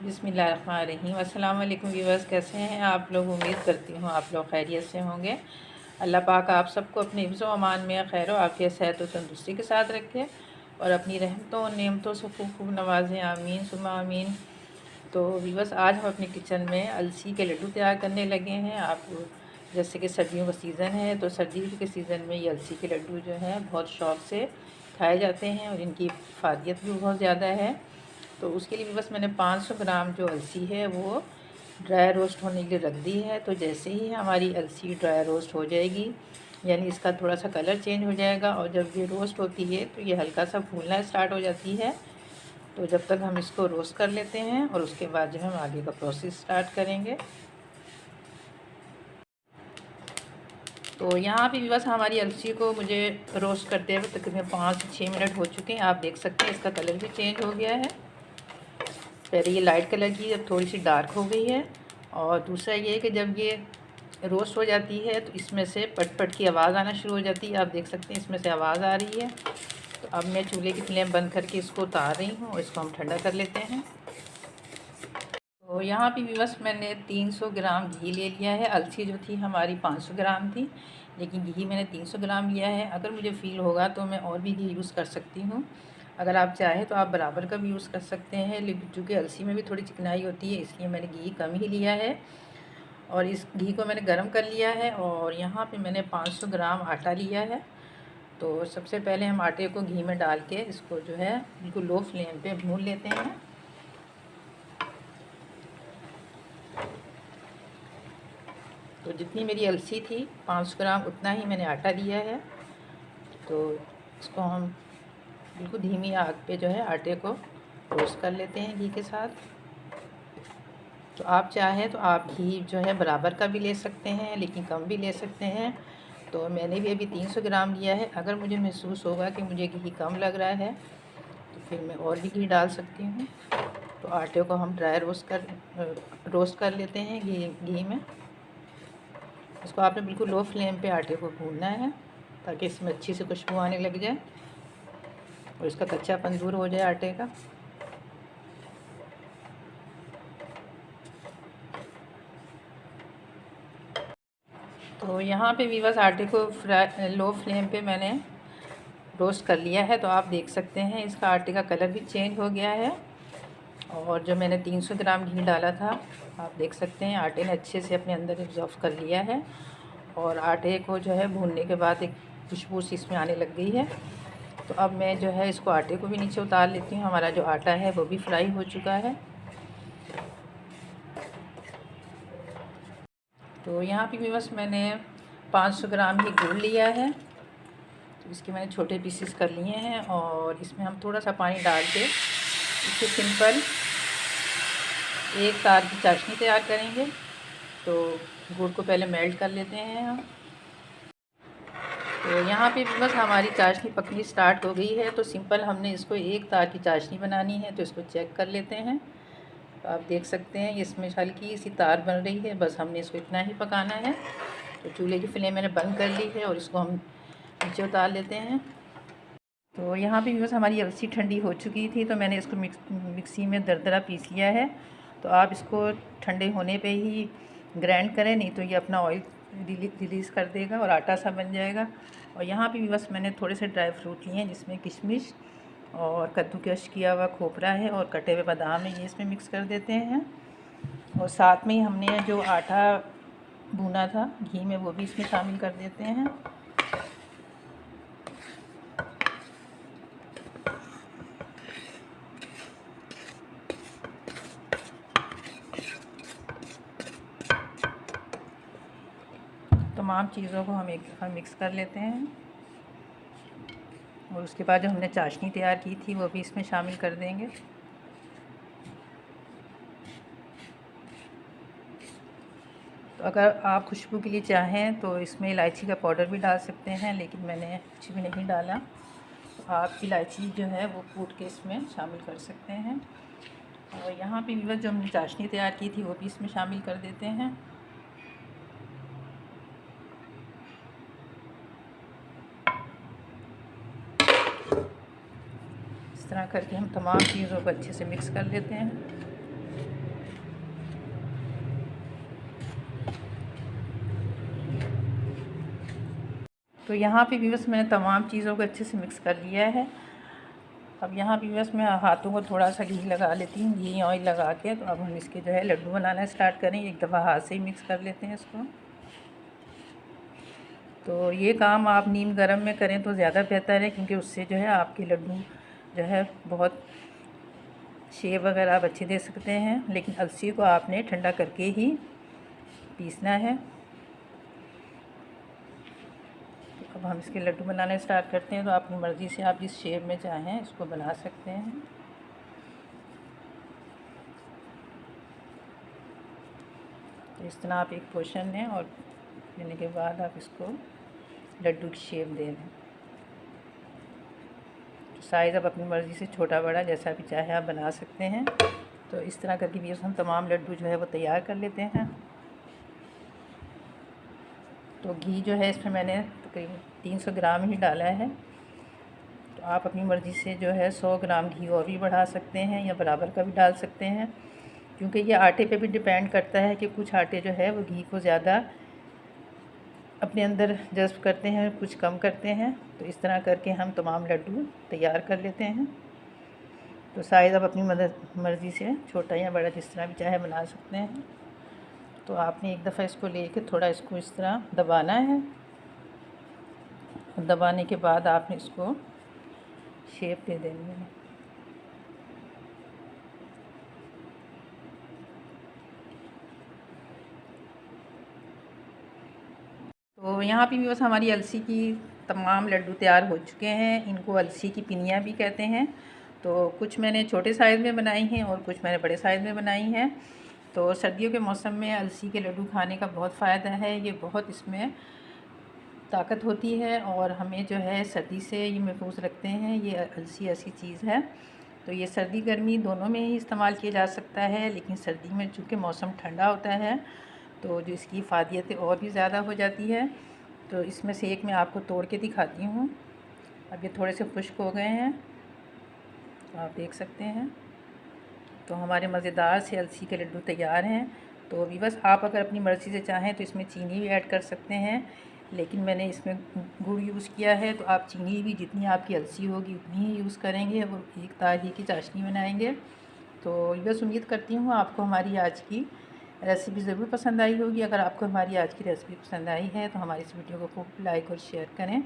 बिस्मिल्लाहिर्रहमानिर्रहीम। अस्सलाम वालेकुम व्यूअर्स, कैसे हैं आप लोग? उम्मीद करती हूँ आप लोग खैरियत से होंगे। अल्लाह पाक आप सबको अपने हिफ्ज़ व अमान में खैर व आफियत, सेहत और तंदुरुस्ती के साथ रखे और अपनी रहमतों और नेमतों से खूब खूब नवाजें। आमीन सुम्मा आमीन। तो व्यूअर्स, आज हम अपने किचन में अलसी के लड्डू तैयार करने लगे हैं। आप जैसे कि सर्दियों का सीज़न है, तो सर्दियों के सीज़न में ये अलसी के लड्डू जो हैं बहुत शौक़ से खाए जाते हैं और इनकी फ़ायदियत भी बहुत ज़्यादा है। तो उसके लिए भी बस मैंने 500 ग्राम जो अलसी है वो ड्राई रोस्ट होने के लिए रख दी है। तो जैसे ही हमारी अलसी ड्राई रोस्ट हो जाएगी, यानी इसका थोड़ा सा कलर चेंज हो जाएगा और जब ये रोस्ट होती है तो ये हल्का सा फूलना स्टार्ट हो जाती है। तो जब तक हम इसको रोस्ट कर लेते हैं और उसके बाद जो हम आगे का प्रोसेस स्टार्ट करेंगे। तो यहाँ पे भी बस हमारी अलसी को मुझे रोस्ट करते हुए तकरीबन 5 से 6 मिनट हो चुके हैं। आप देख सकते हैं इसका कलर भी चेंज हो गया है। पहले ये लाइट कलर की, अब थोड़ी सी डार्क हो गई है। और दूसरा ये है कि जब ये रोस्ट हो जाती है तो इसमें से पट पट की आवाज़ आना शुरू हो जाती है। आप देख सकते हैं इसमें से आवाज़ आ रही है। तो अब मैं चूल्हे की फ्लेम बंद करके इसको उतार रही हूँ और इसको हम ठंडा कर लेते हैं। तो यहाँ पे भी बस मैंने 300 ग्राम घी ले लिया है। अलसी जो थी हमारी 500 ग्राम थी, लेकिन घी मैंने 300 ग्राम लिया है। अगर मुझे फ़ील होगा तो मैं और भी घी यूज़ कर सकती हूँ। अगर आप चाहें तो आप बराबर का भी यूज़ कर सकते हैं, लेकिन चूँकि अलसी में भी थोड़ी चिकनाई होती है इसलिए मैंने घी कम ही लिया है। और इस घी को मैंने गर्म कर लिया है और यहाँ पे मैंने 500 ग्राम आटा लिया है। तो सबसे पहले हम आटे को घी में डाल के इसको जो है बिल्कुल लो फ्लेम पे भून लेते हैं। तो जितनी मेरी अलसी थी 500 ग्राम, उतना ही मैंने आटा लिया है। तो इसको हम बिल्कुल धीमी आग पे जो है आटे को रोस्ट कर लेते हैं घी के साथ। तो आप चाहें तो आप घी जो है बराबर का भी ले सकते हैं, लेकिन कम भी ले सकते हैं। तो मैंने भी अभी 300 ग्राम लिया है। अगर मुझे महसूस होगा कि मुझे घी कम लग रहा है तो फिर मैं और भी घी डाल सकती हूँ। तो आटे को हम ड्राई रोस्ट कर लेते हैं घी में। इसको आपने बिल्कुल लो फ्लेम पे आटे को भूनना है ताकि इसमें अच्छी से खुशबू आने लग जाए और इसका कच्चापन दूर हो जाए आटे का। तो यहाँ पे भी बस आटे को लो फ्लेम पे मैंने रोस्ट कर लिया है। तो आप देख सकते हैं इसका आटे का कलर भी चेंज हो गया है। और जो मैंने 300 ग्राम घी डाला था, आप देख सकते हैं आटे ने अच्छे से अपने अंदर एब्जॉर्ब कर लिया है। और आटे को जो है भूनने के बाद एक खुशबू सी इसमें आने लग गई है। तो अब मैं जो है इसको आटे को भी नीचे उतार लेती हूँ। हमारा जो आटा है वो भी फ्राई हो चुका है। तो यहाँ पे भी बस मैंने 500 ग्राम ही गुड़ लिया है। तो इसके मैंने छोटे पीसेस कर लिए हैं और इसमें हम थोड़ा सा पानी डाल के इससे सिंपल एक तार की चाशनी तैयार करेंगे। तो गुड़ को पहले मेल्ट कर लेते हैं हम। तो यहाँ पे बस हमारी चाशनी पकनी स्टार्ट हो गई है। तो सिंपल हमने इसको एक तार की चाशनी बनानी है, तो इसको चेक कर लेते हैं। तो आप देख सकते हैं इसमें हल्की सी तार बन रही है, बस हमने इसको इतना ही पकाना है। तो चूल्हे की फ्लेम मैंने बंद कर ली है और इसको हम नीचे उतार लेते हैं। तो यहाँ पे बस हमारी अलसी ठंडी हो चुकी थी, तो मैंने इसको मिक्सी में दरदरा पीस लिया है। तो आप इसको ठंडे होने पे ही ग्राइंड करें, नहीं तो ये अपना ऑयल रिलीज़ कर देगा और आटा सा बन जाएगा। और यहाँ पे भी बस मैंने थोड़े से ड्राई फ्रूट लिए हैं, जिसमें किशमिश और कद्दूकस किया हुआ खोपरा है और कटे हुए बादाम है, ये इसमें मिक्स कर देते हैं। और साथ में ही हमने जो आटा भुना था घी में वो भी इसमें शामिल कर देते हैं। तमाम चीज़ों को हम एक दफ़ा मिक्स कर लेते हैं और उसके बाद जो हमने चाशनी तैयार की थी वो भी इसमें शामिल कर देंगे। तो अगर आप खुशबू के लिए चाहें तो इसमें इलायची का पाउडर भी डाल सकते हैं, लेकिन मैंने कुछ भी नहीं डाला। तो आप इलायची जो है वो कूट के इसमें शामिल कर सकते हैं। और यहाँ पे भी जो हमने चाशनी तैयार की थी वो भी इसमें शामिल कर देते हैं। इस तरह करके हम तमाम चीज़ों को अच्छे से मिक्स कर लेते हैं। तो यहाँ पे व्यूअर्स मैंने तमाम चीज़ों को अच्छे से मिक्स कर लिया है। अब यहाँ पे व्यूअर्स मैं हाथों को थोड़ा सा घी लगा लेती हूँ, घी ऑयल लगा के। तो अब हम इसके जो है लड्डू बनाना स्टार्ट करें। एक दफ़ा हाथ से ही मिक्स कर लेते हैं इसको। तो ये काम आप नीम गरम में करें तो ज़्यादा बेहतर है, क्योंकि उससे जो है आपके लड्डू जो है बहुत शेप वगैरह आप अच्छे दे सकते हैं। लेकिन अलसी को आपने ठंडा करके ही पीसना है। तो अब हम इसके लड्डू बनाने स्टार्ट करते हैं। तो अपनी मर्ज़ी से आप जिस शेप में चाहें इसको बना सकते हैं। तो इस तरह आप एक पोर्शन लें और लेने के बाद आप इसको लड्डू की शेप दे दें। साइज़ आप अपनी मर्ज़ी से छोटा बड़ा जैसा भी चाहे आप बना सकते हैं। तो इस तरह करके भी हम तमाम लड्डू जो है वो तैयार कर लेते हैं। तो घी जो है इसमें मैंने तकरीबन 300 ग्राम ही डाला है। तो आप अपनी मर्ज़ी से जो है 100 ग्राम घी और भी बढ़ा सकते हैं या बराबर का भी डाल सकते हैं, क्योंकि ये आटे पे भी डिपेंड करता है कि कुछ आटे जो है वो घी को ज़्यादा अपने अंदर जज़्ब करते हैं, कुछ कम करते हैं। तो इस तरह करके हम तमाम लड्डू तैयार कर लेते हैं। तो साइज़ आप अपनी मर्ज़ी से छोटा या बड़ा जिस तरह भी चाहे बना सकते हैं। तो आपने एक दफ़ा इसको लेके थोड़ा इसको इस तरह दबाना है। दबाने के बाद आपने इसको शेप दे देनी है। तो यहाँ पे भी बस हमारी अलसी की तमाम लड्डू तैयार हो चुके हैं। इनको अलसी की पिनियाँ भी कहते हैं। तो कुछ मैंने छोटे साइज़ में बनाई हैं और कुछ मैंने बड़े साइज़ में बनाई हैं। तो सर्दियों के मौसम में अलसी के लड्डू खाने का बहुत फ़ायदा है। ये बहुत इसमें ताकत होती है और हमें जो है सर्दी से ये महफूज रखते हैं। ये अलसी ऐसी चीज़ है। तो ये सर्दी गर्मी दोनों में ही इस्तेमाल किया जा सकता है, लेकिन सर्दी में चूँकि मौसम ठंडा होता है तो जो इसकी फ़ायदियतें और भी ज़्यादा हो जाती है। तो इसमें से एक मैं आपको तोड़ के दिखाती हूँ। अब ये थोड़े से खुश्क हो गए हैं, तो आप देख सकते हैं। तो हमारे मज़ेदार से अलसी के लड्डू तैयार हैं। तो बस आप अगर अपनी मर्ज़ी से चाहें तो इसमें चीनी भी ऐड कर सकते हैं, लेकिन मैंने इसमें गुड़ यूज़ किया है। तो आप चीनी भी जितनी आपकी अलसी होगी उतनी ही यूज़ करेंगे और एक ताज़ी की चाशनी बनाएंगे। तो बस उम्मीद करती हूँ आपको हमारी आज की रेसिपी ज़रूर पसंद आई होगी। अगर आपको हमारी आज की रेसिपी पसंद आई है तो हमारी इस वीडियो को खूब लाइक और शेयर करें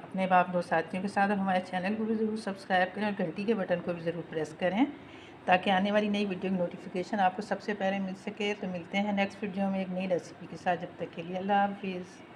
अपने बाप दोस्त साथियों के साथ, और हमारे चैनल को भी ज़रूर सब्सक्राइब करें और घंटी के बटन को भी ज़रूर प्रेस करें, ताकि आने वाली नई वीडियो की नोटिफिकेशन आपको सबसे पहले मिल सके। तो मिलते हैं नेक्स्ट वीडियो में एक नई रेसिपी के साथ। जब तक के लिए अल्लाह हाफिज़।